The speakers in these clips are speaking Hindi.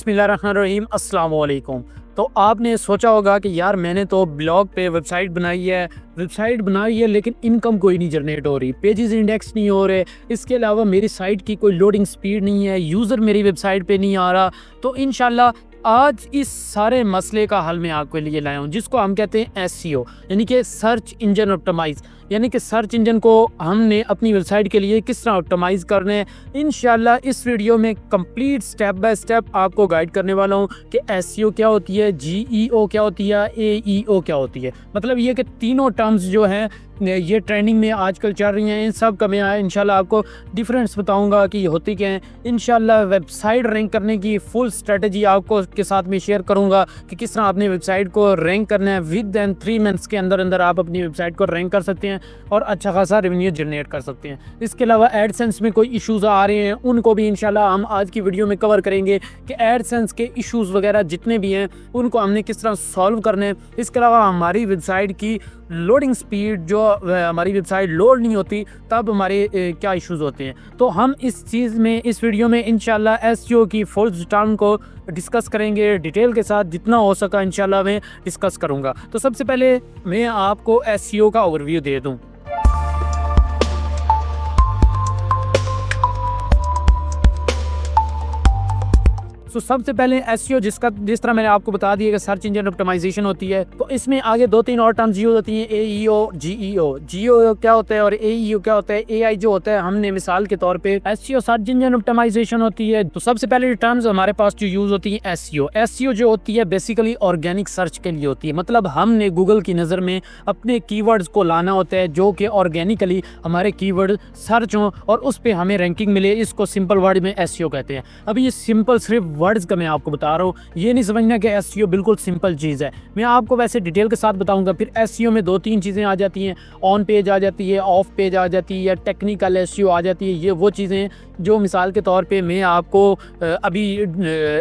बिस्मिल्लाहिर्रहमानिर्रहीम अस्सलाम वालेकुम। तो आपने सोचा होगा कि यार मैंने तो ब्लॉग पे वेबसाइट बनाई है लेकिन इनकम कोई नहीं जनरेट हो रही, पेजेस इंडेक्स नहीं हो रहे, इसके अलावा मेरी साइट की कोई लोडिंग स्पीड नहीं है, यूज़र मेरी वेबसाइट पे नहीं आ रहा। तो इंशाल्लाह आज इस सारे मसले का हल मैं आपके लिए लाया हूँ, जिसको हम कहते हैं एसईओ, यानी कि सर्च इंजन ऑप्टिमाइज। यानी कि सर्च इंजन को हमने अपनी वेबसाइट के लिए किस तरह ऑप्टिमाइज करना है। इंशाल्लाह इस वीडियो में कंप्लीट स्टेप बाय स्टेप आपको गाइड करने वाला हूँ कि एसईओ क्या होती है, जीईओ क्या होती है, एईओ क्या होती है। मतलब ये कि तीनों टर्म्स जो हैं ये ट्रेंडिंग में आजकल चल रही हैं, इन सब का मैं इंशाल्लाह आपको डिफरेंस बताऊंगा कि ये होती क्या है। इंशाल्लाह वेबसाइट रैंक करने की फुल स्ट्रेटजी आपको के साथ में शेयर करूंगा कि किस तरह अपनी वेबसाइट को रैंक करना है। विद इन 3 मंथ्स के अंदर आप अपनी वेबसाइट को रैंक कर सकते हैं और अच्छा खासा रेवेन्यू जनरेट कर सकते हैं। इसके अलावा एडसेंस में कोई इश्यूज़ आ रहे हैं उनको भी इंशाल्लाह हम आज की वीडियो में कवर करेंगे कि एडसेंस के इश्यूज़ वगैरह जितने भी हैं उनको हमने किस तरह सॉल्व करना है। इसके अलावा हमारी वेबसाइट की लोडिंग स्पीड, जो हमारी वेबसाइट लोड नहीं होती तब हमारे क्या इश्यूज़ होते हैं। तो हम इस वीडियो में इंशाल्लाह एसईओ की फुल टर्म को डिस्कस करेंगे डिटेल के साथ, जितना हो सका इंशाल्लाह मैं डिस्कस करूंगा। तो सबसे पहले मैं आपको एसईओ का ओवरव्यू दे दूं। तो सबसे पहले एसईओ जिस तरह मैंने आपको बता दिया कि सर्च इंजन ऑप्टिमाइजेशन होती है, तो इसमें आगे 2-3 और टर्म्स यूज होती हैं, एईओ, जीईओ। जीईओ क्या होता है और एईओ क्या होता है। एआई जो होता है, हमने मिसाल के तौर पे एसईओ सर्च इंजन ऑप्टिमाइजेशन होती है। तो सबसे पहले टर्म्स हमारे पास जो यूज होती है एसईओ। एसईओ जो होती है बेसिकली ऑर्गेनिक सर्च के लिए होती है। मतलब हमने गूगल की नज़र में अपने कीवर्ड्स को लाना होता है जो कि ऑर्गेनिकली हमारे कीवर्ड सर्च हों और उस पर हमें रैंकिंग मिले। इसको सिंपल वर्ड में एसईओ कहते हैं। अभी ये सिंपल सिर्फ वर्ड्स का मैं आपको बता रहा हूँ, ये नहीं समझना कि एसईओ बिल्कुल सिंपल चीज़ है। मैं आपको वैसे डिटेल के साथ बताऊंगा। फिर एसईओ में 2-3 चीज़ें आ जाती हैं, ऑन पेज आ जाती है, ऑफ पेज आ जाती है, टेक्निकल एसईओ आ जाती है। ये वो चीज़ें जो मिसाल के तौर पे मैं आपको अभी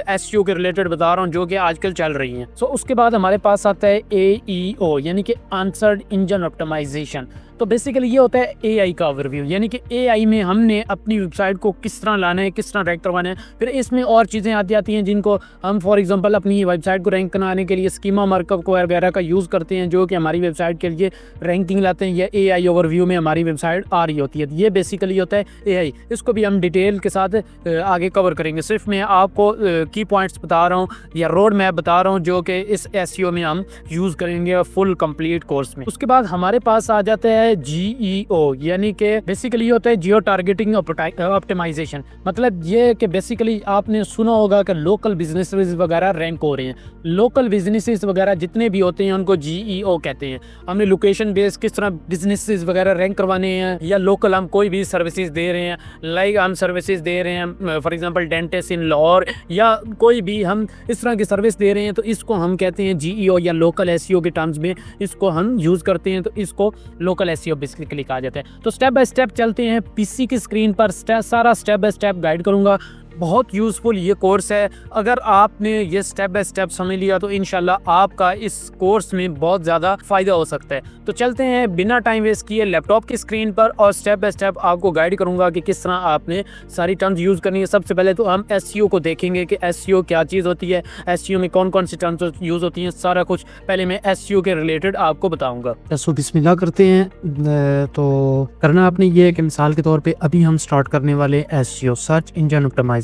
एसईओ के रिलेटेड बता रहा हूँ जो कि आजकल चल रही हैं। सो उसके बाद हमारे पास आता है एईओ, यानी कि आंसर्ड इंजन ऑप्टिमाइजेशन। तो बेसिकली ये होता है एआई का ओवरव्यू, यानी कि एआई में हमने अपनी वेबसाइट को किस तरह लाना है, किस तरह रैंक करवाना है। फिर इसमें और चीज़ें आती हैं जिनको हम फॉर एग्जांपल अपनी वेबसाइट को रैंक कराने के लिए स्कीमा मार्कअप को वगैरह का यूज़ करते हैं, जो कि हमारी वेबसाइट के लिए रैंकिंग लाते हैं। या एआई ओवरव्यू में हमारी वेबसाइट आ रही होती है। ये बेसिकली होता है एआई। इसको भी हम डिटेल के साथ आगे कवर करेंगे। सिर्फ मैं आपको की पॉइंट्स बता रहा हूँ या रोड मैप बता रहा हूँ जो कि इस एसईओ में हम यूज़ करेंगे फुल कंप्लीट कोर्स में। उसके बाद हमारे पास आ जाता है जीईओ, यानी कि बेसिकली होता है जियो टारगेटिंग ऑप्टिमाइजेशन। मतलब ये कि बेसिकली आपने सुना होगा कि लोकल बिजनेसेस वगैरह रैंक हो रहे हैं। लोकल बिजनेसेस वगैरह जितने भी होते हैं उनको जीईओ कहते हैं। हमने लोकेशन बेस्ड किस तरह बिजनेसेस वगैरह रैंक करवाने हैं, या लोकल हम कोई भी सर्विसेज दे रहे हैं, लाइक हम सर्विसेज दे रहे हैं फॉर एग्जांपल डेंटिस्ट इन लाहौर, या कोई भी हम इस तरह की सर्विस दे रहे हैं, तो इसको हम कहते हैं जीईओ या लोकल एसईओ के टर्म्स में इसको हम यूज़ करते हैं। तो इसको लोकल एसईओ बेसिकली कहा जाता है। तो स्टेप बाय स्टेप चलते हैं। पीसी की स्क्रीन पर सारा स्टेप बाय स्टेप गाइड करूंगा। बहुत यूज़फुल ये कोर्स है। अगर आपने ये स्टेप बाय स्टेप समझ लिया तो इंशाल्लाह आपका इस कोर्स में बहुत ज़्यादा फ़ायदा हो सकता है। तो चलते हैं बिना टाइम वेस्ट किए लैपटॉप की स्क्रीन पर और स्टेप बाय स्टेप आपको गाइड करूंगा कि किस तरह आपने सारी टर्म्स यूज़ करनी है। सबसे पहले तो हम एसईओ को देखेंगे कि एसईओ क्या चीज़ होती है, एसईओ में कौन कौन सी टर्म्स यूज़ होती हैं। सारा कुछ पहले मैं एसईओ के रिलेटेड आपको बताऊँगा। तो बिस्मिल्लाह करते हैं। तो करना आपने ये है कि मिसाल के तौर पर अभी हम स्टार्ट करने वाले एसईओ सर्च इंजन ऑप्टिमाइजेशन।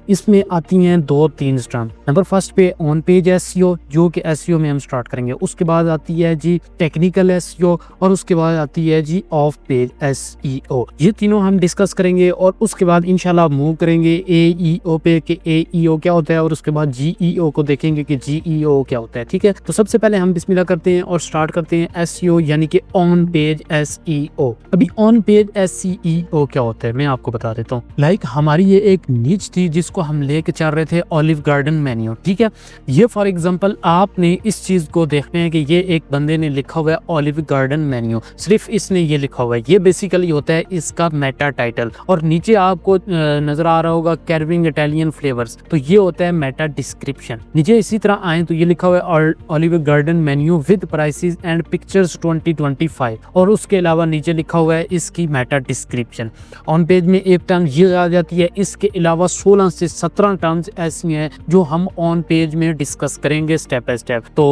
इसमें आती हैं 2-3 टर्म। नंबर फर्स्ट पे ऑन पेज एसईओ, जो कि एसईओ में हम स्टार्ट करेंगे। उसके बाद आती है जी टेक्निकल एसईओ और उसके बाद आती है जी ऑफ पेज एसईओ। ये तीनों हम डिस्कस करेंगे और उसके बाद इंशाल्लाह मूव करेंगे एईओ पे कि एईओ क्या होता है और उसके बाद जीईओ को देखेंगे कि जीईओ क्या होता है। ठीक है, तो सबसे पहले हम बिस्मिल्लाह करते हैं और स्टार्ट करते हैं एसईओ, यानी कि ऑन पेज एसईओ। अभी ऑन पेज एसईओ क्या होता है मैं आपको बता देता हूँ। लाइक हमारी ये एक नीच थी जिसको हम लेके चल रहे थे ऑलिव गार्डन मेन्यू। ठीक है, ये फॉर एग्जांपल आपने इस चीज को देखना है कि ये एक बंदे ने लिखा हुआ है ऑलिव गार्डन मेन्यू, सिर्फ इसने ये लिखा हुआ है। ये बेसिकली होता है इसका मेटा टाइटल। और नीचे आपको नजर आ रहा होगा कैरविंग इटालियन फ्लेवर्स, तो ये होता है मेटा डिस्क्रिप्शन। नीचे इसी तरह आए तो ये लिखा हुआ है olive garden menu with prices and pictures 2025 और उसके अलावा नीचे लिखा हुआ है इसकी मेटा डिस्क्रिप्शन। ऑन पेज में एक टर्म ये आ जाती है। इसके अलावा 16 से 17 टर्म्स ऐसी हैं जो हम ऑन पेज में डिस्कस करेंगे स्टेप बाय स्टेप। तो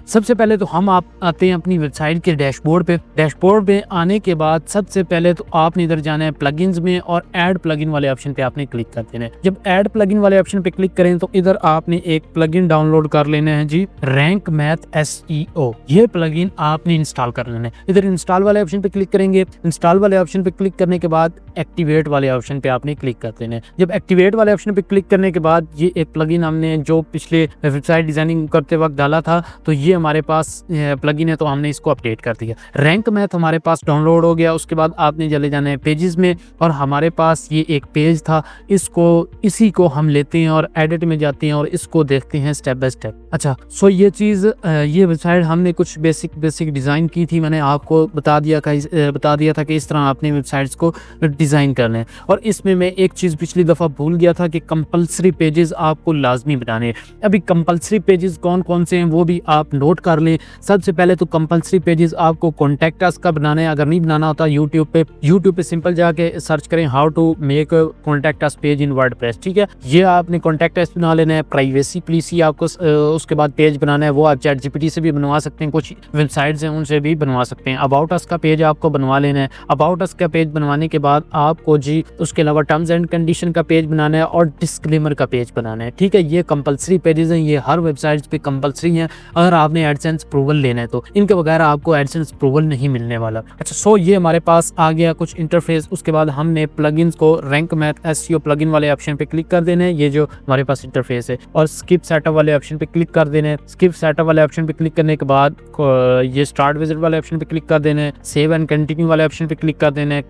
सबसे पहले तो हम आप आते हैं अपनी वेबसाइट के डैशबोर्ड पे। डैशबोर्ड पे आने के बाद सबसे पहले तो आपने इधर जाना है प्लगइन्स में और ऐड प्लगइन वाले ऑप्शन पे आपने क्लिक कर देना है। जब ऐड प्लगइन वाले ऑप्शन पे क्लिक करें तो इधर आपने एक प्लगइन डाउनलोड कर लेना है जी, रैंक मैथ SEO। ये प्लगइन आपने इंस्टॉल कर लेना है। इधर इंस्टॉल वाले ऑप्शन पे क्लिक करेंगे। इंस्टॉल वाले ऑप्शन पे क्लिक करने के बाद एक्टिवेट वाले ऑप्शन पे आपने क्लिक कर देना है। जब एक्टिवेट वाले ऑप्शन पे क्लिक करने के बाद ये एक प्लगइन हमने जो पिछले वेबसाइट डिजाइनिंग करते वक्त डाला था, तो ये हमारे पास प्लगइन है, तो हमने इसको अपडेट कर दिया। रैंक मैथ हमारे पास डाउनलोड हो गया। उसके बाद आपने चले जाना है पेजेस में और हमारे पास ये एक पेज था, इसी को हम लेते हैं और एडिट में जाते हैं और इसको देखते हैं स्टेप बाय स्टेप। अच्छा, सो ये चीज़ ये वेबसाइट हमने कुछ बेसिक डिज़ाइन की थी। मैंने आपको बता दिया था कि इस तरह आपने वेबसाइट्स को डिज़ाइन करना है। और इसमें मैं एक चीज़ पिछली दफ़ा भूल गया था कि कंपलसरी पेजेस आपको लाजमी बनाने हैं। अभी कंपलसरी पेजेस कौन कौन से हैं वो भी आप नोट कर लें। सबसे पहले तो कंपलसरी पेजेस आपको कॉन्टैक्ट अस का बनाना है। अगर नहीं बनाना होता यूट्यूब पे सिंपल जाके सर्च करें how to make contact us page in WordPress, ठीक है। ये आपने कॉन्टैक्ट अस बना लेना है। प्राइवेसी पॉलिसी आपको उसके बाद पेज बनाना है, वो आप ChatGPT से भी बनवा सकते हैं, कुछ वेबसाइट्स हैं उनसे भी बनवा सकते हैं। अबाउट अस का पेज आपको बनवा लेना है। अबाउट अस का पेज बनवाने के बाद आपको जी उसके अलावा टर्म्स एंड कंडीशन का पेज बनाना है और डिस्क्लेमर का पेज बनाना है, ठीक है। ये कंपलसरी पेजेस हैं, ये हर वेबसाइट पे कंपलसरी हैं। अगर आपने एडसेंस अप्रूवल लेना है तो इनके बगैर आपको एडसेंस अप्रूवल नहीं मिलने वाला। अच्छा, सो ये हमारे पास आ गया कुछ इंटरफेस। उसके बाद हमने प्लगइन्स को रैंक मैथ SEO प्लगइन वाले ऑप्शन पे क्लिक कर देना है, ये जो हमारे पास इंटरफेस है, और स्किप सेटअप वाले ऑप्शन पे क्लिक कर देना है। स्किप सेटअप वाले ऑप्शन पे क्लिक करने के बाद ये स्टार्ट विजिट वाले ऑप्शन पे क्लिक कर देना है। सेव एंड कंटिन्यू वाले ऑप्शन पे क्लिक कर देना है।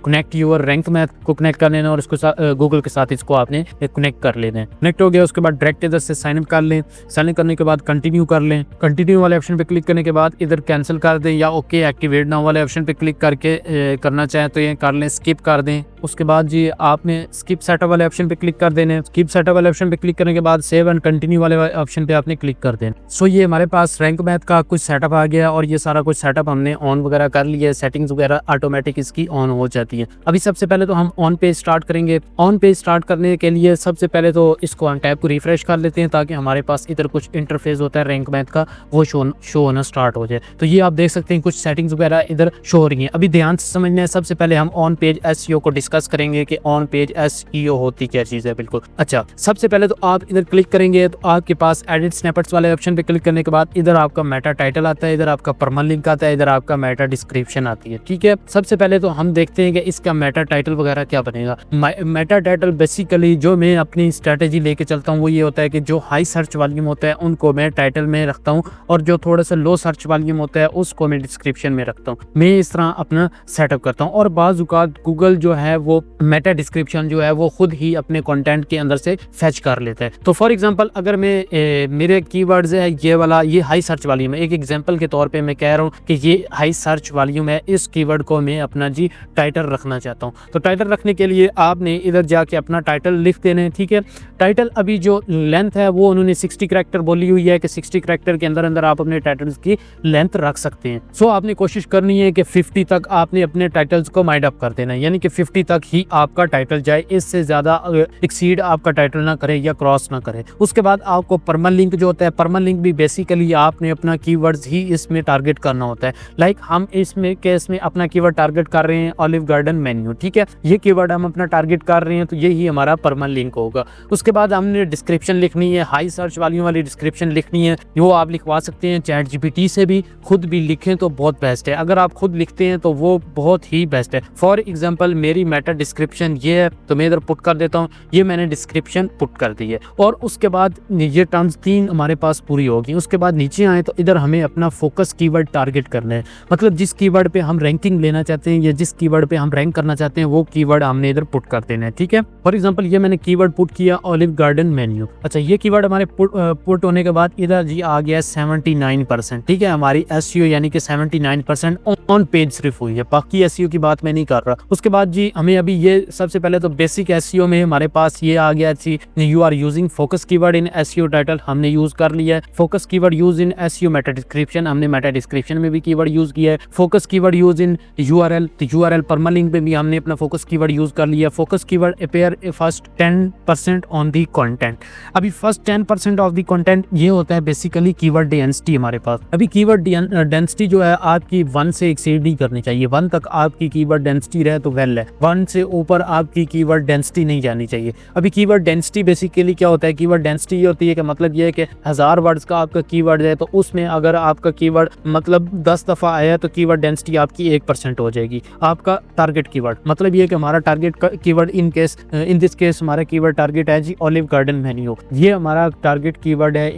कनेक्ट यूर रैंक मैथ को कनेक्ट कर लेना और इसको गूगल के साथ इसको आपने कनेक्ट कर लेना है। कनेक्ट हो गया, उसके बाद डायरेक्ट इधर से साइन अप कर लें। साइन अप करने के बाद कंटिन्यू कर लें। कंटिन्यू वाले ऑप्शन पे क्लिक करने के बाद इधर कैंसिल कर दें या ओके एक्टिवेट नाउ वाले ऑप्शन पे क्लिक करके करना चाहें तो ये कर लें, स्किप कर दें। उसके बाद जी आपने स्किप सेटअप वाले ऑप्शन पे क्लिक कर देना। स्किप सेटअप वाले ऑप्शन पे क्लिक करने के बाद सेव एंड कंटिन्यू वाले ऑप्शन पे आपने क्लिक कर देना। सो ये हमारे पास रैंक मैथ का कुछ सेटअप आ गया और ये सारा कुछ सेटअप हमने ऑन वगैरह कर लिया है। सेटिंग्स वगैरह ऑटोमेटिक इसकी ऑन हो जाती है। अभी सबसे पहले तो हम ऑन पेज स्टार्ट करेंगे। ऑन पेज स्टार्ट करने के लिए सबसे पहले तो इसको हम टैब को रिफ्रेश कर लेते हैं ताकि हमारे पास इधर कुछ इंटरफेस होता है रैंक मैथ का, वो शो होना स्टार्ट हो जाए। तो ये आप देख सकते हैं कुछ सेटिंग्स वगैरह इधर शो हो रही हैं। अभी ध्यान से समझना है, सबसे पहले हम ऑन पेज SEO को डिस्कस करेंगे कि ऑन पेज SEO होती क्या चीज़ है। बिल्कुल, अच्छा, सबसे पहले तो आप इधर क्लिक करेंगे तो आपके पास एडिट स्नैपेट्स वाले ऑप्शन पे क्लिक करने के बाद इधर आपका मेटा टाइटल आता है, इधर आपका परमल लिंक आता है, इधर आपका मेटा डिस्क्रिप्शन आती है, ठीक है। सबसे पहले तो हम देखते हैं कि इसका मेटा टाइटल वगैरह क्या बनेगा। मेटा टाइटल बेसिकली जो मैं अपनी स्ट्रेटेजी लेके चलता हूँ वो ये होता है कि जो हाई सर्च वॉल्यूम होता है उनको मैं टाइटल में रखता हूँ और जो थोड़ा सा लो सर्च वॉल्यूम होता है उसको मैं डिस्क्रिप्शन में रखता हूँ। मैं इस तरह अपना सेटअप करता हूँ और बाज़ औक़ात गूगल जो है वो मेटा डिस्क्रिप्शन जो है वो खुद ही अपने कंटेंट के अंदर से फैच कर लेता है। तो फॉर एग्जांपल अगर मैं मेरे कीवर्ड्स है ये वाला, ये हाई सर्च वॉल्यूम है, एक एग्जांपल के तौर पे मैं कह रहा हूँ कि ये हाई सर्च वॉल्यूम है, इस कीवर्ड को मैं अपना जी टाइटल रखना चाहता हूँ। तो टाइटल रखने के लिए आपने इधर जाके अपना टाइटल लिख देना है, ठीक है। टाइटल अभी जो लेंथ है वो उन्होंने 60 करैक्टर बोली हुई है कि 60 करैक्टर के अंदर अंदर आप अपने टाइटल्स की लेंथ रख सकते हैं। सो आपने कोशिश करनी है कि 50 तक आपने अपने टाइटल्स को माइंड अप कर देना है, यानी कि 50 तक ही आपका टाइटल जाए, इससे ज्यादा एक्सीड आपका टाइटल ना करे या क्रॉस ना करे। उसके बाद आपको परमल लिंक जो होता है, परमल लिंक भी बेसिकली आपने अपना कीवर्ड्स ही इसमें टारगेट करना होता है। लाइक हम इसमें केस में अपना कीवर्ड टारगेट कर रहे हैं ऑलिव गार्डन मेन्यू, ठीक है, ये कीवर्ड हम अपना टारगेट कर रहे हैं तो यही हमारा परमल लिंक होगा। उसके बाद हमने डिस्क्रिप्शन लिखनी है, हाई सर्च वॉल्यूम वाली डिस्क्रिप्शन लिखनी है, वो आप लिखवा सकते हैं ChatGPT से भी, खुद भी लिखें तो बहुत बेस्ट है। अगर आप खुद लिखते हैं तो वो बहुत ही बेस्ट है। फॉर एग्जांपल मेरी मेटा डिस्क्रिप्शन ये है तो मैं इधर पुट कर देता हूँ, ये मैंने डिस्क्रिप्शन पुट कर दी है। और उसके बाद ये टर्म्स 3 हमारे पास पूरी होगी। उसके बाद नीचे आए तो इधर हमें अपना फोकस कीवर्ड टारगेट करना है, मतलब जिस कीवर्ड पे हम रैंकिंग लेना चाहते हैं या जिस कीवर्ड पे हम रैंक करना चाहते हैं वो कीवर्ड हमने इधर पुट कर देना है, ठीक है। फॉर एग्जांपल ये मैंने कीवर्ड पुट किया ऑलिव गार्डन मेन्यू। अच्छा, ये कीवर्ड हमारे पुट होने के बाद इधर जी आ गया 79%, ठीक है। हमारी SEO यानी कि 79% ऑन पेज सिर्फ हुई है, बाकी SEO की बात मैं नहीं कर रहा। उसके बाद जी हमें अभी ये सबसे पहले तो बेसिक SEO में हमारे पास ये आ गया थी, you are using focus keyword in SEO title, हमने यूज कर लिया है। Focus keyword use in SEO meta description, हमने मेटा डिस्क्रिप्शन में भी कीवर्ड यूज किया है। Focus keyword use in URL, तो URL परमल लिंक पे भी हमने अपना फोकस कीवर्ड यूज कर लिया। Focus keyword appear there first 10% on the content. अभी फर्स्ट 10% ऑफ दी कंटेंट ये होता है बेसिकली कीवर्ड डेंसिटी हमारे पास। अभी कीवर्ड डेंसिटी जो है आपकी 1 से एक्सीड नहीं करनी चाहिए। 1 तक आपकी कीवर्ड डेंसिटी रहे तो वेल है, 1 से ऊपर आपकी कीवर्ड डेंसिटी नहीं जानी चाहिए। अभी कीवर्ड डेंसिटी बेसिकली क्या होता है, कीवर्ड डेंसिटी ये होती है कि मतलब ये है कि 1000 वर्ड्स का आपका कीवर्ड है तो उसमें अगर आपका कीवर्ड मतलब 10 दफ़ा आया तो कीवर्ड डेंसिटी आपकी 1% हो जाएगी। आपका टारगेट कीवर्ड मतलब ये कि हमारा target keyword in this case हमारा कीवर्ड टारगेट है जी ऑलिव गार्डन मेन्यू, ये हमारा टारगेट कीवर्ड है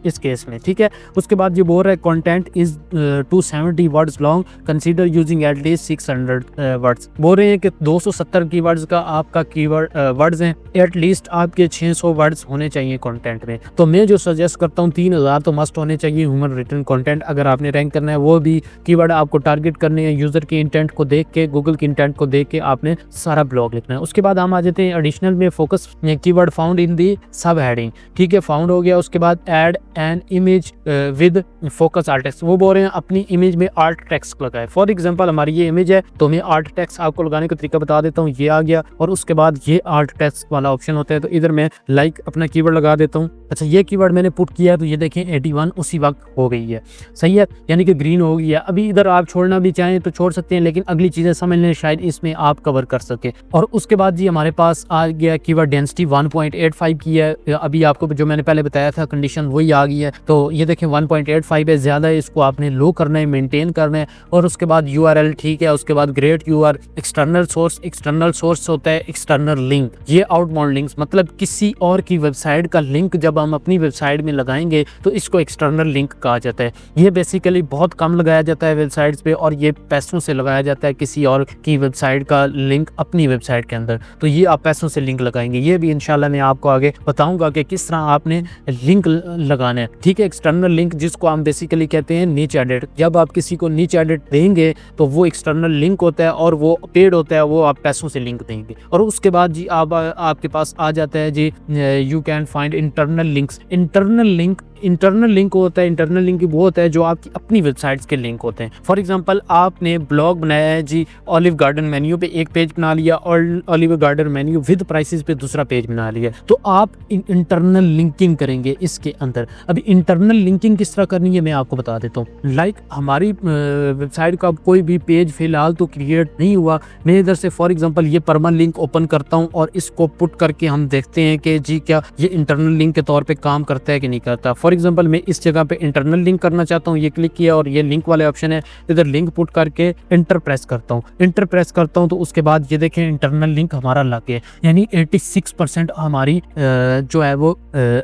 इस केस में, ठीक है। उसके बाद ये बोल रहा है content is 270 words long, consider using at least 600 words. बोल रहे हैं कि 270 कीवर्ड्स का आपका कीवर्ड वर्ड्स हैं, एट लीस्ट आपके 600 वर्ड्स होने चाहिए कंटेंट में। तो मैं जो सजेस्ट करता हूँ 3000 तो मस्ट होने चाहिए ह्यूमन रिटन कंटेंट अगर आपने रैंक करना है। वो भी कीवर्ड आपको टारगेट करने हैं, यूजर के इंटेंट को देख के, गूगल के इंटेंट को देख के आपने सारा ब्लॉग लिखना है। उसके बाद हम आ जाते हैं एडिशनल में फोकस कीवर्ड फाउंड इन दी सब हेडिंग, ठीक है, फाउंड हो गया। उसके बाद add an image with focus art text, वो बोल रहे हैं अपनी इमेज में आर्ट टेक्स्ट लगाए। फॉर एग्जांपल हमारी ये इमेज है तो मैं आर्ट टेक्स्ट आपको लगाने का तरीका बता देता हूँ। ये आ गया और उसके बाद ये आर्ट टेक्स्ट वाला ऑप्शन होता है तो इधर मैं लाइक अपना कीवर्ड लगा देता हूँ। अच्छा ये कीवर्ड मैंने पुट किया है तो ये देखें 81 उसी वक्त हो गई है, सही है, यानी कि ग्रीन हो गई है। अभी इधर आप छोड़ना भी चाहें तो छोड़ सकते हैं, लेकिन अगली चीजें समझ लें शायद इसमें आप कवर कर सके। और उसके बाद जी हमारे पास आ गया कीवर्ड डेंसिटी 1.85 की है। अभी आपको जो मैंने पहले बताया था कंडीशन वही आ गई है। तो ये देखें 1.85 है, ज्यादा है, इसको आपने लो करना है, मेंटेन करना है। और उसके बाद URL, ठीक है, उसके बाद ग्रेट UR, एक्सटर्नल सोर्स होता है एक्सटर्नल लिंक, ये आउटबाउंड लिंक्स मतलब किसी और की वेबसाइट का लिंक जब हम अपनी वेबसाइट में लगाएंगे तो इसको एक्सटर्नल लिंक कहा जाता है। ये बेसिकली बहुत कम लगाया जाता है वेबसाइट्स पे और ये पैसों से लगाया जाता है किसी और की वेबसाइट का लिंक अपनी वेबसाइट के अंदर, तो ये आप पैसों से लिंक लगाएंगे। ये भी इंशाल्लाह मैं आपको आगे बताऊंगा कि किस तरह आपने लिंक लगाना है, ठीक है। एक्सटर्नल लिंक जिसको हम बेसिकली कहते हैं नीच एडिट, जब आप किसी को नीच एडिट देंगे तो वो एक्सटर्नल लिंक होता है और वो पेड होता है, वो आप पैसों से लिंक देंगे। और उसके बाद जी आपके पास आ जाता है जी you can find internal links. Internal link होता है, इंटरनल लिंक वो होता है जो आपकी अपनी वेबसाइट्स के लिंक होते हैं। फॉर एग्जांपल आपने ब्लॉग बनाया है जी ऑलिव गार्डन मेन्यू पे एक पेज बना लिया और olive garden menu with prices पे दूसरा पेज बना लिया, तो आप इंटरनल लिंकिंग करेंगे इसके अंदर। अभी इंटरनल लिंकिंग किस तरह करनी है मैं आपको बता देता हूँ। लाइक हमारी वेबसाइट का कोई भी पेज फिलहाल तो क्रिएट नहीं हुआ, मैं इधर से फॉर एग्जांपल ये परमानेंट लिंक ओपन करता हूँ और इसको पुट करके हम देखते हैं कि जी क्या ये इंटरनल लिंक के तौर पे काम करता है कि नहीं करता। फॉर एग्जांपल मैं इस जगह पे इंटरनल लिंक करना चाहता हूँ, ये क्लिक किया और ये लिंक वाले ऑप्शन है, इधर लिंक पुट करके इंटर प्रेस करता हूँ तो उसके बाद ये देखें इंटरनल लिंक हमारा लग गया, यानी 86% हमारी जो है वो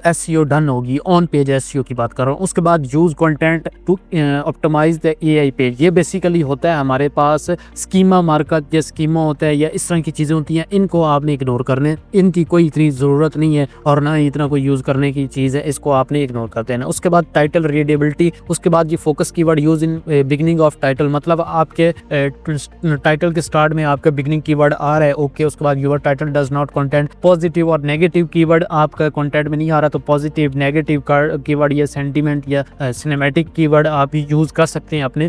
SEO डन होगी, ऑन पेज SEO की बात कर रहा हूँ। उसके बाद use content to optimise the AI page, ये बेसिकली होता है हमारे पास स्कीमा मार्कअप या स्कीमा होता है या इस तरह की चीजें होती हैं, इनको आपने इग्नोर करने, इनकी कोई इतनी जरूरत नहीं है और ना इतना कोई यूज करने की चीज है, इसको आपने इग्नोर कर देना। उसके बाद टाइटल रीडेबिलिटी, उसके बाद ये focus keyword use in beginning of title, मतलब आपके टाइटल के स्टार्ट में आपका बिगनिंग कीवर्ड आ रहा है, ओके। उसके बाद your title does not content positive और नेगेटिव कीवर्ड आपका कंटेंट में नहीं आ रहा, तो पॉजिटिव नेगेटिव कीवर्ड या सेंटीमेंट या सिनेमैटिक कीवर्ड आप यूज कर सकते हैं अपने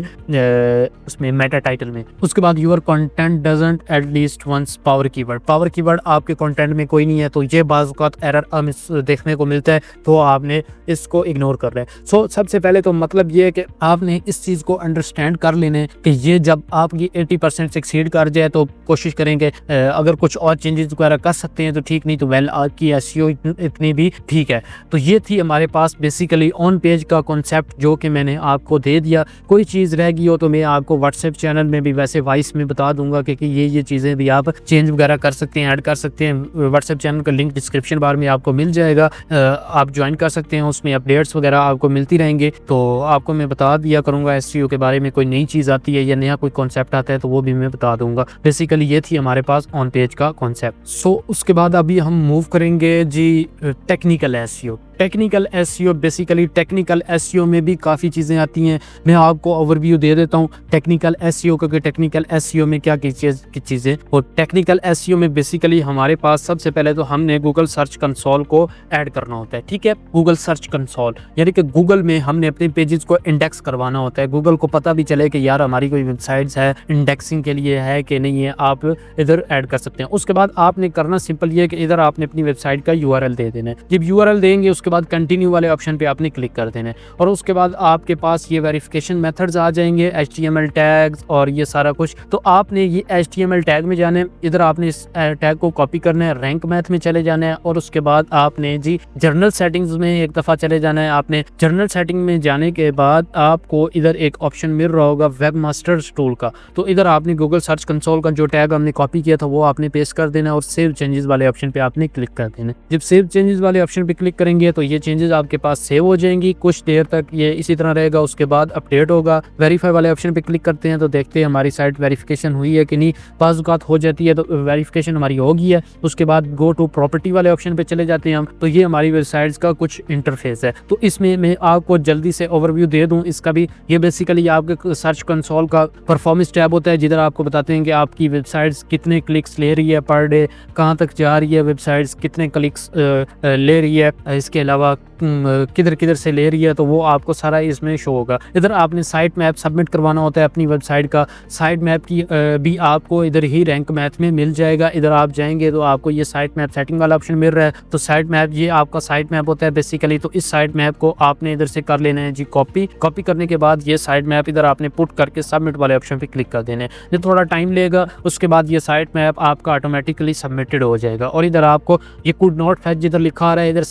उसमें मेटा टाइटल में। उसके बाद your content doesn't at least once power keyword आपके कंटेंट में कोई नहीं है, तो ये बाज़ औक़ात एरर देखने को मिलता है, तो आपने इसको इग्नोर कर रहे हैं। सो सबसे पहले तो मतलब ये है कि आपने इस चीज़ को अंडरस्टैंड कर लेने कि ये जब आपकी 80% से एक्सीड कर जाए तो कोशिश करेंगे अगर कुछ और चेंजेस वगैरह कर सकते हैं तो ठीक, नहीं तो वेल आपकी SEO इतनी भी ठीक है। तो ये थी हमारे पास बेसिकली ऑन पेज का कॉन्सेप्ट जो कि मैंने आपको दे दिया। कोई चीज़ रह गई हो तो मैं आपको व्हाट्सएप चैनल में भी वैसे वॉइस में बता दूंगा कि ये चीज़ें भी आप चेंज वगैरह कर सकते हैं, ऐड कर सकते हैं। व्हाट्सएप चैनल का लिंक डिस्क्रिप्शन बार में आपको मिल जाएगा, आप ज्वाइन कर सकते हैं, उसमें अपडेट्स वगैरह आपको मिलती रहेंगे। तो आपको मैं बता दिया करूँगा SEO के बारे में, कोई नई चीज़ आती है या नया कोई कॉन्सेप्ट आता है तो वो भी मैं बता दूंगा। बेसिकली ये थी हमारे पास ऑन पेज का कॉन्सेप्ट। सो उसके बाद अभी हम मूव करेंगे जी technical SEO। Basically technical SEO में भी काफ़ी चीज़ें आती हैं, मैं आपको ओवरव्यू दे देता हूँ टेक्निकल SEO का कि टेक्निकल SEO में क्या की चीज़ें। और टेक्निकल SEO में बेसिकली हमारे पास सबसे पहले तो हमने गूगल सर्च कंसोल को ऐड करना होता है, ठीक है। गूगल सर्च कंसोल कंसोल, यानी कि गूगल में हमने अपने पेजेस को इंडेक्स करवाना होता है, गूगल को पता भी चले कि यार हमारी कोई वेबसाइट्स है इंडेक्सिंग के लिए है कि नहीं है, आप इधर ऐड कर सकते हैं। उसके बाद आपने करना सिंपल ये है कि इधर आपने अपनी वेबसाइट का यूआरएल दे देना है। जब यूआरएल देंगे उसके बाद कंटिन्यू वाले ऑप्शन पे आपने क्लिक कर देना है और उसके बाद आपके पास ये वेरिफिकेशन मेथड्स आ जाएंगे, HTML टैग्स और ये सारा कुछ। तो आपने ये HTML टैग में जाना है, इधर आपने इस टैग को कॉपी करना है, रैंक मैथ में चले जाना है और उसके बाद आपने जी जर्नल सेटिंग्स में एक दफ़ा चले जाना है। आपने जर्नल सेटिंग में जाने के बाद आपको इधर एक ऑप्शन मिल रहा होगा वेब मास्टर्स टूल का, तो इधर आपने गूगल सर्च कंसोल का जो टैग हमने कॉपी किया था वो आपने पेस्ट कर देना और सेव चेंजेस वाले ऑप्शन पे आपने क्लिक कर देना। जब सेव चेंजेस वाले ऑप्शन पे क्लिक करेंगे तो ये चेंजेस आपके पास सेव हो जाएंगी, कुछ देर तक ये इसी तरह रहेगा, उसके बाद अपडेट होगा। वेरीफाई वाले ऑप्शन पे क्लिक करते हैं तो देखते हैं हमारी साइट वेरिफिकेशन हुई है कि नहीं, बाज़ औक़ात हो जाती है तो वेरिफिकेशन हमारी हो गई है। उसके बाद गो टू प्रॉपर्टी वाले ऑप्शन पे चले जाते हैं हम, तो ये हमारी वेबसाइट्स का कुछ इंटरफेस है। तो इसमें मैं आपको जल्दी से ओवरव्यू दे दूं इसका भी। ये बेसिकली आपके सर्च कंसोल का परफॉर्मेंस टैब होता है जिधर आपको बताते हैं कि आपकी वेबसाइट्स कितने क्लिक्स ले रही है पर डे, कहाँ तक जा रही है वेबसाइट्स, कितने क्लिक्स ले रही है, इसके अलावा किधर किधर से ले रही है, तो वो आपको सारा इसमें शो होगा। इधर आपने साइट मैप सबमिट करवाना होता है अपनी वेबसाइट का, साइट मैप की भी आपको इधर ही रैंक मैथ में मिल जाएगा। इधर आप जाएंगे तो आपको ये साइट मैप सेटिंग वाला ऑप्शन मिल रहा है, तो साइट मैप ये आपका साइट मैप होता है बेसिकली। तो इस साइट मैप को आपने इधर से कर लेना है जी कॉपी करने के बाद ये साइट मैप इधर आपने पुट करके सबमिट वाले ऑप्शन पे क्लिक कर देना है। ये थोड़ा टाइम लेगा, उसके बाद ये साइट मैप आपका ऑटोमेटिकली सबमिटेड हो जाएगा और इधर आपको ये कुड नॉट फैच जिधर लिखा आ रहा है इधर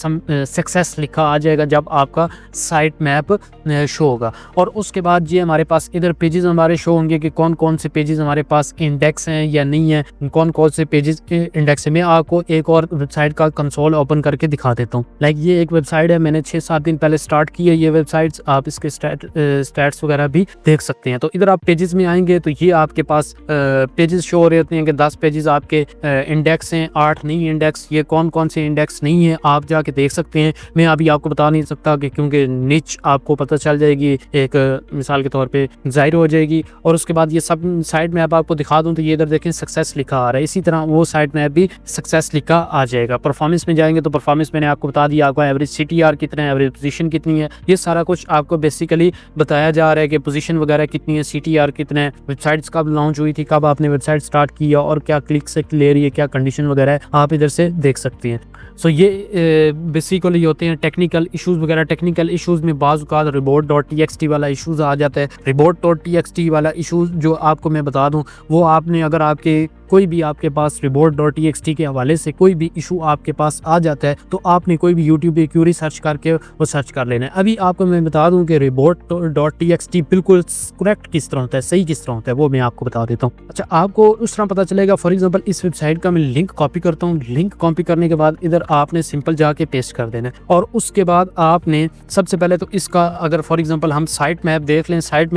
सक्सेस लिखा आ जाएगा जब आपका साइट मैप शो होगा। और उसके बाद ये हमारे पास इधर पेजेस हमारे शो होंगे कि कौन कौन से पेजेस हमारे पास इंडेक्स हैं या नहीं है, कौन कौन से पेजेस इंडेक्स है। मैं आपको एक और वेबसाइट का कंसोल ओपन करके दिखा देता हूँ। लाइक ये एक वेबसाइट है, मैंने 6-7 दिन पहले स्टार्ट की है ये वेबसाइट्स, आप इसके स्टैट्स वगैरह भी देख सकते हैं। तो इधर आप पेजेस में आएंगे तो ये आपके पास पेजेस शो हो रहे होते हैं कि 10 पेजेस आपके इंडेक्स हैं, 8 नहीं इंडेक्स। ये कौन कौन से इंडेक्स नहीं है आप जाके देख सकते हैं। मैं अभी आपको बता नहीं सकता कि क्योंकि निच आपको पता चल जाएगी, एक मिसाल के तौर पे जाहिर हो जाएगी। और उसके बाद ये सब साइट मैप आपको दिखा दूं तो ये इधर देखें सक्सेस लिखा आ रहा है, इसी तरह वो साइट मैप भी सक्सेस लिखा आ जाएगा। परफॉर्मेंस में जाएंगे तो परफॉर्मेंस मैंने आपको बता दिया, आपका एवरेज CTR कितना है, एवरेज पोजीशन कितनी है, ये सारा कुछ आपको बेसिकली बताया जा रहा है कि पोजीशन वगैरह कितनी है, CTR कितना है, वेबसाइट्स कब लॉन्च हुई थी, कब आपने वेबसाइट स्टार्ट किया और क्या क्लिक से ले रही है, क्या कंडीशन वगैरह है, आप इधर से देख सकते हैं। सो ये बेसिकली होते हैं टेक्निकल इश्यूज़ वगैरह। टेक्निकल इश्यूज़ में बाज़ औक़ात report.txt वाला इश्यूज़ आ जाता है। report.txt वाला इशूज़ जो आपको मैं बता दूं वो आपने अगर आपके कोई भी आपके पास report.txt के हवाले से कोई भी इशू आपके पास आ जाता है तो आपने कोई भी यूट्यूब पे क्यूरी सर्च करके वो सर्च कर लेना है। अभी आपको मैं बता दूं कि report.txt बिल्कुल करेक्ट किस तरह होता है, सही किस तरह होता है, वो मैं आपको बता देता हूँ। अच्छा, आपको उस तरह पता चलेगा। फॉर एग्जांपल इस वेबसाइट का मैं लिंक कॉपी करता हूँ, लिंक कॉपी करने के बाद इधर आपने सिंपल जाके पेस्ट कर देना है और उसके बाद आपने सबसे पहले तो इसका अगर फॉर एग्जांपल हम साइट मैप देख लें, साइट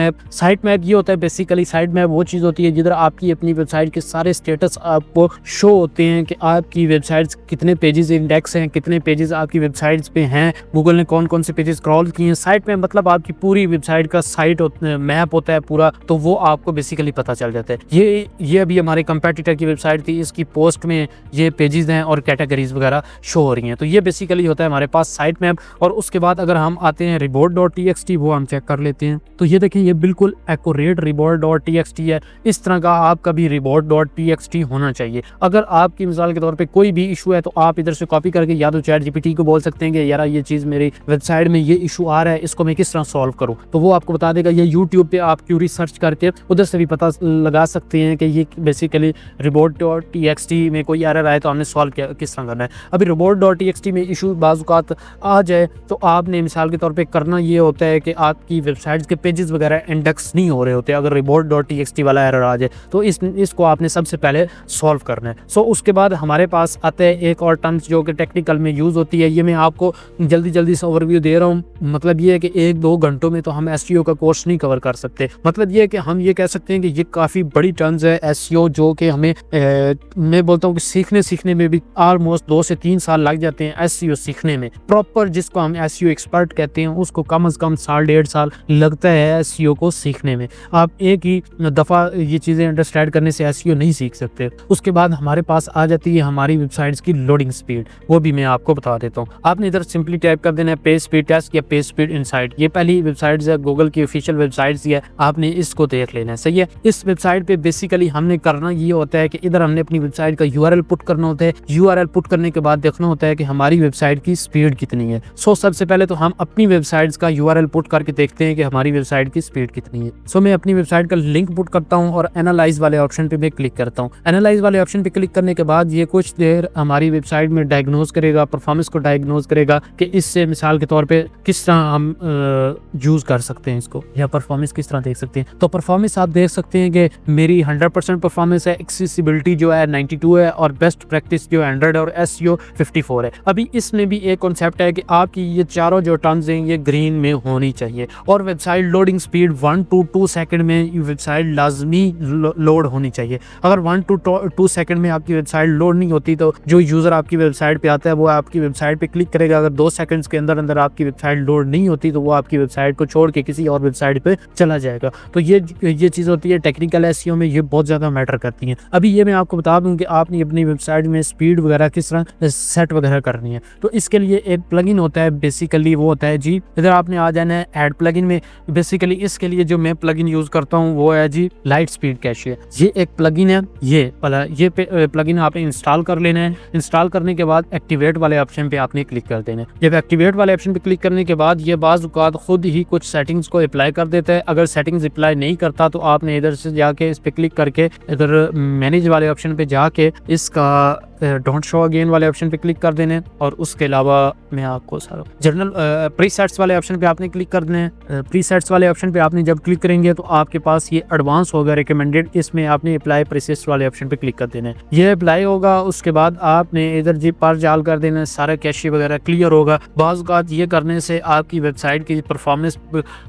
मैप ये होता है बेसिकली, साइट मैप वो चीज़ होती है जिधर आपकी अपनी वेबसाइट के सारे स्टेटस आपको शो होते हैं कि आपकी वेबसाइट्स कितने पेजेस इंडेक्स हैं, कितने पेजेस आपकी वेबसाइट्स पे हैं, गूगल ने कौन कौन से पेजेस स्क्रॉल किए हैं। साइट में मतलब आपकी पूरी वेबसाइट का साइट मैप होता है पूरा, तो वो आपको बेसिकली पता चल जाता है। ये अभी हमारे कंपेटिटर की वेबसाइट थी, इसकी पोस्ट में ये पेजेस हैं और कैटेगरीज वगैरह शो हो रही हैं। तो ये बेसिकली होता है हमारे पास साइट मैप। और उसके बाद अगर हम आते हैं report.txt, वो हम चेक कर लेते हैं तो ये देखें ये बिल्कुल एक्यूरेट report.txt है। इस तरह का आपका भी report.txt होना चाहिए। अगर आपकी मिसाल के तौर पे कोई भी इशू है तो आप इधर से कॉपी करके या तो ChatGPT को बोल सकते हैं कि यार ये चीज़ मेरी वेबसाइट में ये इशू आ रहा है, इसको मैं किस तरह सॉल्व करूँ, तो वो आपको बता देगा। या यूट्यूब पे आप क्यूरी सर्च करके उधर से भी पता लगा सकते हैं कि ये बेसिकली report.txt में कोई एरर आए तो हमने सॉल्व किस तरह करना है। अभी report.txt में इशू बाज़ औक़ात आ जाए तो आपने मिसाल के तौर पे करना ये होता है कि आपकी वेबसाइट्स के पेजेस वगैरह इंडेक्स नहीं हो रहे होते। अगर report.txt वाला एरर आ जाए तो इसको आपने सबसे पहले सॉल्व करना है। सो उसके बाद हमारे पास आते हैं एक और टर्म्स जो कि टेक्निकल में यूज़ होती है। ये मैं आपको जल्दी से ओवरव्यू दे रहा हूँ। मतलब ये है कि 1-2 घंटों में तो हम SEO का कोर्स नहीं कवर कर सकते। मतलब ये है कि हम ये कह सकते हैं कि ये काफ़ी बड़ी टर्म्स है SEO, जो कि हमें मैं बोलता हूँ कि सीखने में भी ऑलमोस्ट 2 से 3 साल लग जाते हैं। SEO सीखने में प्रॉपर जिसको हम SEO एक्सपर्ट कहते हैं उसको कम से कम 1.5 साल लगता है SEO को सीखने में। आप एक ही दफ़ा ये चीज़ें अंडरस्टैंड करने से SEO नहीं सीख सीख सकते हैं। उसके बाद हमारे पास आ जाती है हमारी वेबसाइट्स की लोडिंग स्पीड, वो भी मैं आपको बता देता हूँ। आपने इधर सिंपली टाइप कर देना है पेज स्पीड टेस्ट या पेज स्पीड इनसाइट। ये पहली वेबसाइट्स है, गूगल की ऑफिशियल वेबसाइट्स है, आपने इसको देख लेना है, सही है। इस वेबसाइट पे बेसिकली हमने करना ये होता है कि इधर हमने अपनी वेबसाइट का यूआरएल पुट करना होता है। यूआरएल पुट करने के बाद देखना होता है कि हमारी वेबसाइट की स्पीड कितनी है। सबसे पहले तो हम अपनी वेबसाइट्स का यूआरएल पुट करके देखते हैं कि हमारी वेबसाइट की स्पीड कितनी है। मैं अपनी वेबसाइट का लिंक पुट करता हूँ और एनालाइज वाले ऑप्शन पे मैं क्लिक करता हूँ। एनालाइज वाले ऑप्शन पे क्लिक करने के बाद ये कुछ देर हमारी वेबसाइट में डायग्नोज करेगा, परफॉर्मेंस को डायग्नोज करेगा कि इससे मिसाल के तौर पे किस तरह हम यूज कर सकते हैं इसको, या परफॉर्मेंस किस तरह देख सकते हैं। तो परफॉर्मेंस आप देख सकते हैं कि मेरी 100% परफॉर्मेंस है, एक्सेसिबिलिटी जो है 92 है और बेस्ट प्रैक्टिस जो है 100 और एसईओ 54 है। अभी इसमें भी एक कॉन्सेप्ट है कि आपकी ये चारों जो टर्म्स हैं ये ग्रीन में होनी चाहिए और website loading speed 1 to 2 second में वेबसाइट लाजमी लोड होनी चाहिए। अगर 1 to 2 सेकंड में आपकी वेबसाइट लोड नहीं होती तो जो यूज़र आपकी वेबसाइट पे आता है वो आपकी वेबसाइट पे क्लिक करेगा। अगर 2 सेकंड्स के अंदर अंदर आपकी वेबसाइट लोड नहीं होती तो वो आपकी वेबसाइट को छोड़ के किसी और वेबसाइट पे चला जाएगा। तो ये चीज़ होती है टेक्निकल एसईओ में, ये बहुत ज़्यादा मैटर करती है। अभी ये मैं आपको बता दूँ कि आपने अपनी वेबसाइट में स्पीड वगैरह किस तरह सेट वगैरह करनी है। तो इसके लिए एक प्लगइन होता है, बेसिकली वो होता है जी, इधर आपने आ जाना है ऐड प्लगइन में। बेसिकली इसके लिए जो मैं प्लगइन यूज़ करता हूँ वो है जी लाइट स्पीड कैशे। ये एक प्लगइन है, ये प्लगइन आपने इंस्टॉल कर लेना है। इंस्टॉल करने के बाद एक्टिवेट वाले ऑप्शन पे आपने क्लिक कर देना है। जब एक्टिवेट वाले ऑप्शन पे क्लिक करने के बाद ये बाज़ औक़ात खुद ही कुछ सेटिंग्स को अप्लाई कर देता है। अगर सेटिंग्स अप्लाई नहीं करता तो आपने इधर से जाके इस पे क्लिक करके इधर मैनेज वाले ऑप्शन पे जाके इसका डोंट शो अगेन वाले ऑप्शन पे क्लिक कर देने और उसके अलावा मैं आपको सारा जनरल प्रीसेट्स वाले ऑप्शन पे आपने क्लिक कर देना है। प्रीसेट्स वाले ऑप्शन पे आपने जब क्लिक करेंगे तो आपके पास ये एडवांस होगा रिकमेंडेड, इसमें आपने अप्लाई प्रीसेट्स वाले ऑप्शन पे क्लिक कर देना है। ये अप्लाई होगा, उसके बाद आपने इधर जी पर जाल कर देना है, सारा कैशे वगैरह क्लियर होगा। बाज़ औक़ात ये करने से आपकी वेबसाइट की परफॉर्मेंस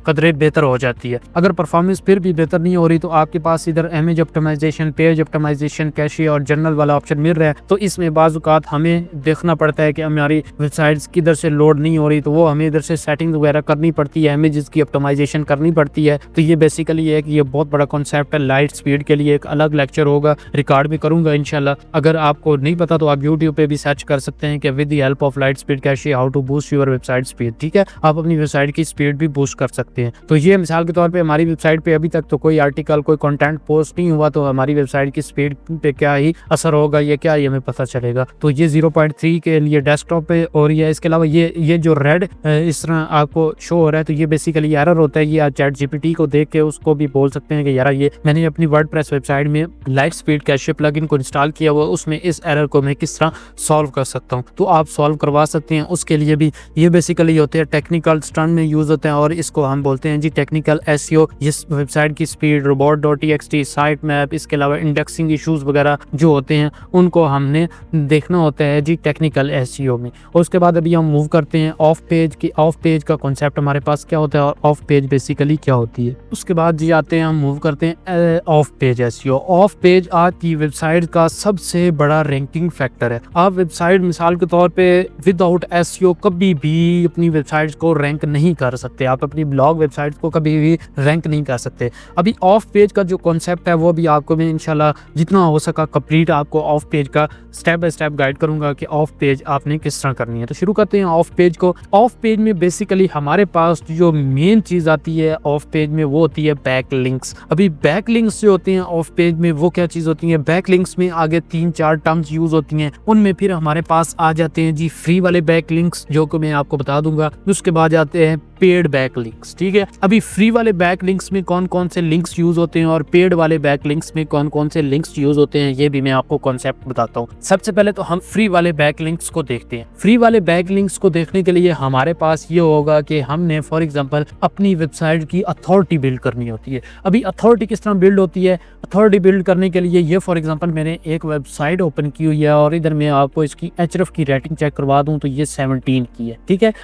कदरे बेहतर हो जाती है। अगर परफॉर्मेंस फिर भी बेहतर नहीं हो रही तो आपके पास इधर image optimisation, page optimisation, cache और जनरल वाला ऑप्शन मिल रहा है। तो इसमें बाज़ औक़ात हमें देखना पड़ता है कि हमारी वेबसाइट्स किधर से लोड नहीं हो रही, तो वो हमें इधर से सेटिंग वगैरह करनी पड़ती है, इमेजेस की ऑप्टिमाइजेशन करनी पड़ती है। तो ये बेसिकली है कि ये बहुत बड़ा कॉन्सेप्ट है। लाइट स्पीड के लिए एक अलग लेक्चर होगा, रिकॉर्ड भी करूंगा इंशाल्लाह। अगर आपको नहीं पता तो आप यूट्यूब पे भी सर्च कर सकते हैं कि with the help of LiteSpeed cache how to boost your website speed. ठीक है, आप अपनी वेबसाइट की स्पीड भी बूस्ट कर सकते हैं। तो ये मिसाल के तौर पर हमारी वेबसाइट पे अभी तक तो कोई आर्टिकल, कोई कंटेंट पोस्ट नहीं हुआ, तो हमारी वेबसाइट की स्पीड पे क्या ही असर होगा ये क्या, ये हमें पता चलेगा। तो ये 0.3 के लिए डेस्कटॉप पे, और ये इसके अलावा ये जो रेड इस तरह आपको शो हो रहा है तो ये बेसिकली एरर होता है। ये आप चैट जीपीटी को देख के उसको भी बोल सकते हैं कि यार ये मैंने अपनी वर्डप्रेस वेबसाइट में लाइट स्पीड कैशे प्लगइन को इंस्टॉल किया हुआ, उसमें इस एरर को मैं किस तरह सॉल्व कर सकता हूँ। तो आप सॉल्व करवा सकते हैं। उसके लिए भी ये बेसिकली होते हैं टेक्निकल टर्म में यूज होते हैं और इसको हम बोलते हैं जी टेक्निकल एसईओ। इस वेबसाइट की स्पीड, robot.txt, साइट मैप, इसके अलावा इंडेक्सिंग इश्यूज वगैरह जो होते हैं उनको हमने देखना होता है जी टेक्निकल एसईओ में। और उसके बाद अभी हम मूव करते हैं ऑफ पेज की। ऑफ पेज का कॉन्सेप्ट हमारे पास क्या होता है और ऑफ पेज बेसिकली क्या होती है। उसके बाद जी आते हैं, हम मूव करते हैं of page SEO. Of page आपकी वेबसाइट का सबसे बड़ा रैंकिंग फैक्टर है। आप वेबसाइट मिसाल के तौर पे विदाउट एसईओ कभी भी अपनी वेबसाइट को रैंक नहीं कर सकते। आप अपनी ब्लॉग वेबसाइट को कभी भी रैंक नहीं कर सकते। अभी ऑफ पेज का जो कॉन्सेप्ट है वो भी आपको मैं इंशाल्लाह जितना हो सका कंप्लीट आपको ऑफ पेज का स्टेप बाय स्टेप गाइड करूंगा कि ऑफ पेज आपने किस तरह करनी है। तो शुरू करते हैं ऑफ पेज को। ऑफ पेज में बेसिकली हमारे पास जो मेन चीज आती है ऑफ पेज में वो होती है बैक लिंक्स। अभी बैक लिंक्स जो होते हैं ऑफ पेज में वो क्या चीज होती है, बैक लिंक्स में आगे 3-4 टर्म्स यूज होती हैं। उनमें फिर हमारे पास आ जाते हैं जी फ्री वाले बैक लिंक्स जो कि मैं आपको बता दूंगा। उसके बाद आते हैं पेड बैक लिंक्स। ठीक है, अभी फ्री वाले बैक लिंक्स में कौन कौन से लिंक्स यूज होते हैं और पेड वाले बैक लिंक्स में कौन कौन से लिंक्स यूज होते हैं ये भी मैं आपको कॉन्सेप्ट बताता हूँ। सबसे पहले तो हम फ्री वाले बैक लिंक्स को देखते हैं। फ्री वाले बैक लिंक्स को देखने के लिए हमारे पास ये होगा कि हमने फॉर एग्जांपल अपनी वेबसाइट की अथॉरिटी बिल्ड करनी होती है। अभी अथॉरिटी किस तरह बिल्ड होती है, अथॉरिटी बिल्ड करने के लिए ये फॉर एग्जांपल मैंने एक वेबसाइट ओपन की हुई है और इधर मैं आपको इसकी एचरएफ की रेटिंग चेक करवा दूं तो ये 17 की है। ठीक है,